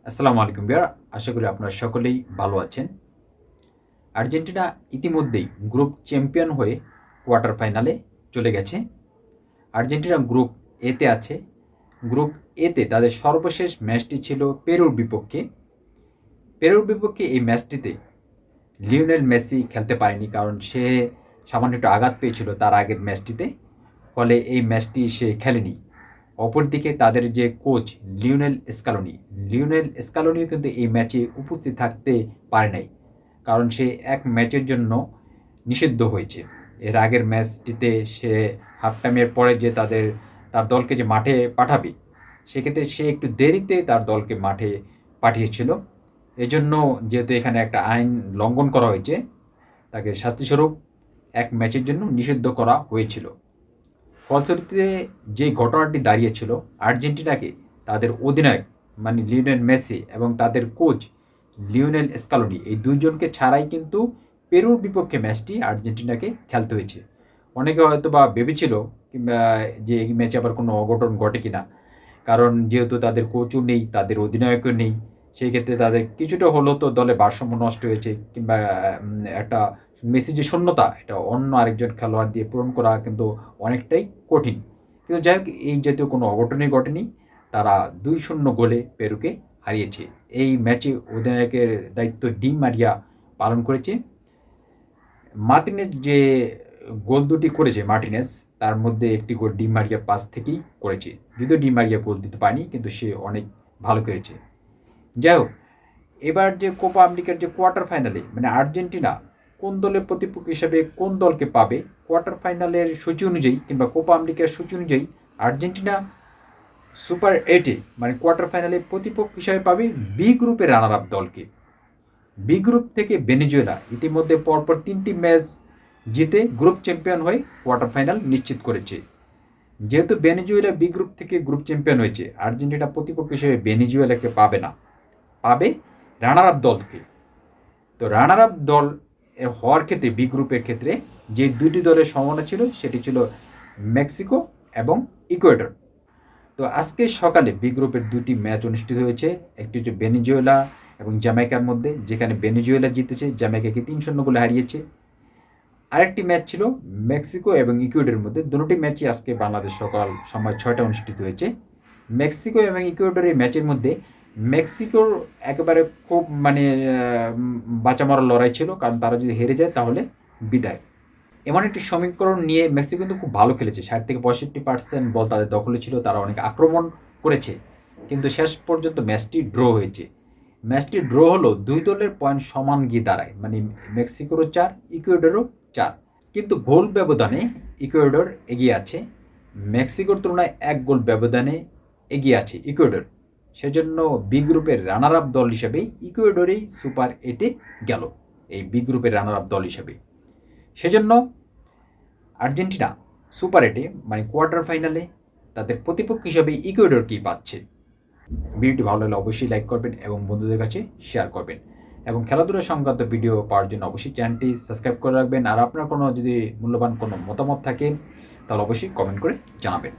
আসসালামু আলাইকুম বিয়ার, আশা করি আপনারা সকলেই ভালো আছেন। আর্জেন্টিনা ইতিমধ্যেই গ্রুপ চ্যাম্পিয়ন হয়ে কোয়ার্টার ফাইনালে চলে গেছে। আর্জেন্টিনা গ্রুপ এতে আছে। গ্রুপ এতে তাদের সর্বশেষ ম্যাচটি ছিল পেরুর বিপক্ষে। পেরুর বিপক্ষে এই ম্যাচটিতে লিওনেল মেসি খেলতে পারেনি, কারণ সে সামান্য একটু আঘাত পেয়েছিল তার আগের ম্যাচটিতে, ফলে এই ম্যাচটি সে খেলেনি। অপরদিকে তাদের যে কোচ লিওনেল স্কালোনিও কিন্তু এই ম্যাচে উপস্থিত থাকতে পারে নাই, কারণ সে এক ম্যাচের জন্য নিষিদ্ধ হয়েছে। এর আগের ম্যাচটিতে সে হাফ টাইমের পরে যে তার দলকে যে মাঠে পাঠাবে, সেক্ষেত্রে সে একটু দেরিতে তার দলকে মাঠে পাঠিয়েছিল। এজন্য যেহেতু এখানে একটা আইন লঙ্ঘন করা হয়েছে, তাকে শাস্তিস্বরূপ এক ম্যাচের জন্য নিষিদ্ধ করা হয়েছিল। ফলশ্রুতিতে যে ঘটনাটি দাঁড়িয়েছিল, আর্জেন্টিনাকে তাদের অধিনায়ক মানে লিওনেল মেসি এবং তাদের কোচ লিওনেল স্কালোনি, এই দুইজনকে ছাড়াই কিন্তু পেরুর বিপক্ষে ম্যাচটি আর্জেন্টিনাকে খেলতে হয়েছে। অনেকে হয়তো বা ভেবেছিল কিংবা যে এই ম্যাচে আবার কোনো অঘটন ঘটে কিনা, কারণ যেহেতু তাদের কোচও নেই, তাদের অধিনায়কও নেই, সেই ক্ষেত্রে তাদের কিছুটা হলেও তো দলে ভারসাম্য নষ্ট হয়েছে, কিংবা একটা মেসি যে শূন্যতা, এটা অন্য আরেকজন খেলোয়াড় দিয়ে পূরণ করা কিন্তু অনেকটাই কঠিন। কিন্তু যাই হোক, এই জাতীয় কোনো অঘটনই ঘটেনি। তারা 2-0 গোলে পেরুকে হারিয়েছে। এই ম্যাচে অধিনায়কের দায়িত্ব ডি মারিয়া পালন করেছে। মার্টিনেজ যে গোল দুটি করেছে, তার মধ্যে একটি গোল ডি মারিয়ার পাস থেকেই করেছে। যদিও ডি মারিয়া গোল দিতে পারেনি, কিন্তু সে অনেক ভালো করেছে। যাই হোক, এবার যে কোপা আমেরিকার যে কোয়ার্টার ফাইনালে মানে আর্জেন্টিনা কোন দলের প্রতিপক্ষ হিসাবে কোন দলকে পাবে, কোয়ার্টার ফাইনালের সূচি অনুযায়ী কিংবা কোপা আমেরিকার সূচি অনুযায়ী আর্জেন্টিনা সুপার 8-এ মানে কোয়ার্টার ফাইনালে প্রতিপক্ষ হিসাবে পাবে বি গ্রুপের রানার আপ দলকে। বি গ্রুপ থেকে ভেনেজুয়েলা ইতিমধ্যে পরপর 3টি ম্যাচ জিতে গ্রুপ চ্যাম্পিয়ন হয়ে কোয়ার্টার ফাইনাল নিশ্চিত করেছে। যেহেতু ভেনেজুয়েলা বি গ্রুপ থেকে গ্রুপ চ্যাম্পিয়ন হয়েছে, আর্জেন্টিনা প্রতিপক্ষ হিসেবে ভেনেজুয়েলাকে পাবে না, পাবে রানার আপ দলকে। তো রানার আপ দল হওয়ার ক্ষেত্রে বি গ্রুপের ক্ষেত্রে যে দুটি দলের সম্ভাবনা ছিল, সেটি ছিল মেক্সিকো এবং ইকুয়েডর। তো আজকে সকালে বি গ্রুপের দুটি ম্যাচ অনুষ্ঠিত হয়েছে। একটি হচ্ছে ভেনেজুয়েলা এবং জামাইকার মধ্যে, যেখানে ভেনেজুয়েলা জিতেছে, জামাইকাকে 3-0 গোলে হারিয়েছে। আরেকটি ম্যাচ ছিল মেক্সিকো এবং ইকুয়েডরের মধ্যে। দুটি ম্যাচই আজকে বাংলাদেশ সকাল সময় 6টায় অনুষ্ঠিত হয়েছে। মেক্সিকো এবং ইকুয়েডরের ম্যাচের মধ্যে মেক্সিকোর একেবারে খুব বাঁচা মরার লড়াই ছিল, কারণ তারা যদি হেরে যায় তাহলে বিদায়। এমন একটি সমীকরণ নিয়ে মেক্সিকো কিন্তু খুব ভালো খেলেছে। 60-65% বল তাদের দখলে ছিল, তারা অনেক আক্রমণ করেছে, কিন্তু শেষ পর্যন্ত ম্যাচটি ড্র হয়েছে। ম্যাচটি ড্র হলো দুই দলের পয়েন্ট সমান গিয়ে দাঁড়ায়, মানে মেক্সিকোরও 4, ইকুয়েডরও 4, কিন্তু গোল ব্যবধানে ইকুয়েডর এগিয়ে আছে। মেক্সিকোর তুলনায় 1 গোল ব্যবধানে এগিয়ে আছে ইকুয়েডর। সেজন্য বি গ্রুপের রানার আপ দল হিসেবে ইকুয়েডরেই সুপার 8-এ গেল, এই বি গ্রুপের রানার আপ দল হিসেবে। সেজন্য আর্জেন্টিনা সুপার 8-এ মানে কোয়ার্টার ফাইনালে তাদের প্রতিপক্ষ হিসেবে ইকুয়েডরকেই পাচ্ছে। ভিডিওটি ভালো লাগলে অবশ্যই লাইক করবেন এবং বন্ধুদের কাছে শেয়ার করবেন, এবং খেলাধুলা সংক্রান্ত ভিডিও পাওয়ার জন্য অবশ্যই চ্যানেলটি সাবস্ক্রাইব করে রাখবেন। আর আপনার কোনো যদি মূল্যবান কোনো মতামত থাকে, তাহলে অবশ্যই কমেন্ট করে জানাবেন।